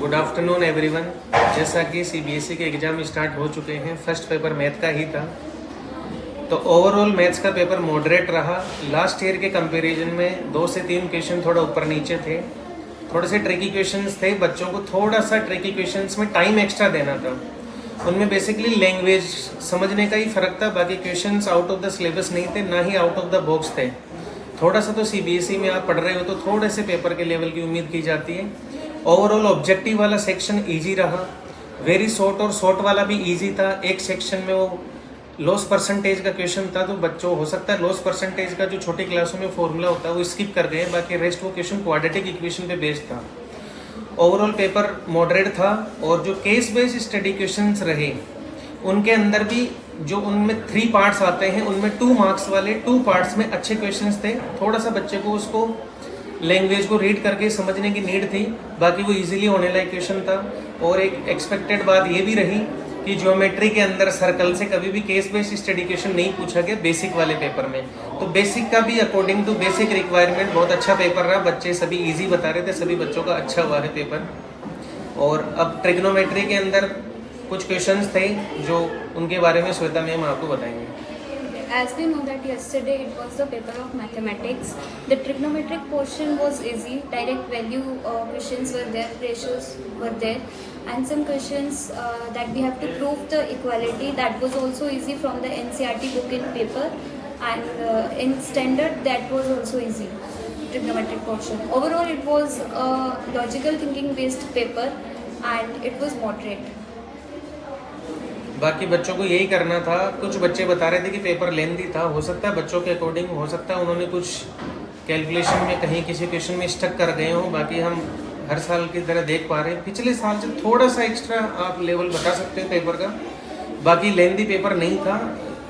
Good afternoon everyone. जैसा कि CBSE के एग्ज़ाम स्टार्ट हो चुके हैं, फर्स्ट पेपर मैथ का ही था। तो ओवरऑल मैथ्स का पेपर मॉडरेट रहा। लास्ट ईयर के कंपैरिजन में 2 से 3 क्वेश्चन थोड़ा ऊपर नीचे थे, थोड़े से ट्रिकी क्वेश्चंस थे। बच्चों को थोड़ा सा ट्रिकी क्वेश्चंस में टाइम एक्स्ट्रा देना था। उनमें बेसिकली लैंग्वेज समझने का ही फ़र्क था, बाकी questions out of the syllabus नहीं थे, ना ही आउट ऑफ द बॉक्स थे। थोड़ा सा तो सीबीएसई में आप पढ़ रहे हो तो थोड़े से पेपर के लेवल की उम्मीद की जाती है। ओवरऑल ऑब्जेक्टिव वाला सेक्शन इजी रहा, वेरी शॉर्ट और शॉर्ट वाला भी इजी था। एक सेक्शन में वो लॉस परसेंटेज का क्वेश्चन था, तो बच्चों हो सकता है लॉस परसेंटेज का जो छोटी क्लासों में फॉर्मूला होता है वो स्किप कर गए, बाकी रेस्ट वो क्वेश्चन क्वाड्रेटिक इक्वेशन पे बेस्ड था। ओवरऑल पेपर मॉडरेट था। और जो केस बेस्ड स्टडी क्वेश्चंस रहे उनके अंदर भी जो उनमें 3 पार्ट्स आते हैं उनमें 2 मार्क्स वाले 2 पार्ट्स में अच्छे क्वेश्चंस थे। थोड़ा सा बच्चे को उसको लैंग्वेज को रीड करके समझने की नीड थी, बाकी वो इजीली होने लायक क्वेश्चन था। और एक एक्सपेक्टेड बात ये भी रही कि ज्योमेट्री के अंदर सर्कल से कभी भी केस बेस्ड स्टडी क्वेश्चन नहीं पूछा गया बेसिक वाले पेपर में। तो बेसिक का भी अकॉर्डिंग टू बेसिक रिक्वायरमेंट बहुत अच्छा पेपर रहा। बच्चे सभी इजी बता रहे थे, सभी बच्चों का अच्छा हुआ है पेपर। और अब ट्रिग्नोमेट्री के अंदर कुछ क्वेश्चंस थे जो उनके बारे में श्वेता मैम आपको बताएंगे। As we know that yesterday it was the paper of mathematics. The trigonometric portion was easy. Direct value questions were there, ratios were there, and some questions that we have to prove the equality. That was also easy from the NCERT book in paper, and in standard that was also easy. Trigonometric portion. Overall, it was a logical thinking based paper, and it was moderate. बाकी बच्चों को यही करना था। कुछ बच्चे बता रहे थे कि पेपर लेंथी था, हो सकता है बच्चों के अकॉर्डिंग, हो सकता है उन्होंने कुछ कैलकुलेशन में कहीं किसी क्वेश्चन में स्टक कर गए हों। बाकी हम हर साल की तरह देख पा रहे हैं, पिछले साल से थोड़ा सा एक्स्ट्रा आप लेवल बता सकते हो पेपर का। बाकी लेंथी पेपर नहीं था,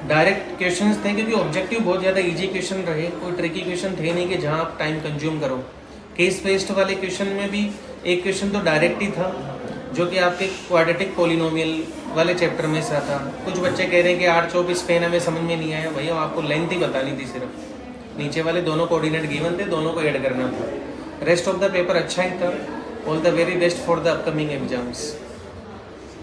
डायरेक्ट क्वेश्चंस थे, क्योंकि ऑब्जेक्टिव बहुत ज़्यादा ईजी क्वेश्चन रहे। कोई ट्रिकी क्वेश्चन थे नहीं कि जहाँ आप टाइम कंज्यूम करो। केस बेस्ड वाले क्वेश्चन में भी एक क्वेश्चन तो डायरेक्ट ही था, जो कि आपके क्वाड्रेटिक पॉलिनोमियल वाले चैप्टर में से था। कुछ बच्चे कह रहे हैं कि 8-24 पेन हमें समझ में नहीं आया। भैया आपको लेंथ ही बतानी थी, सिर्फ नीचे वाले दोनों कोऑर्डिनेट गिवन थे, दोनों को ऐड करना था। रेस्ट ऑफ द पेपर अच्छा ही था। All the very best for the upcoming exams.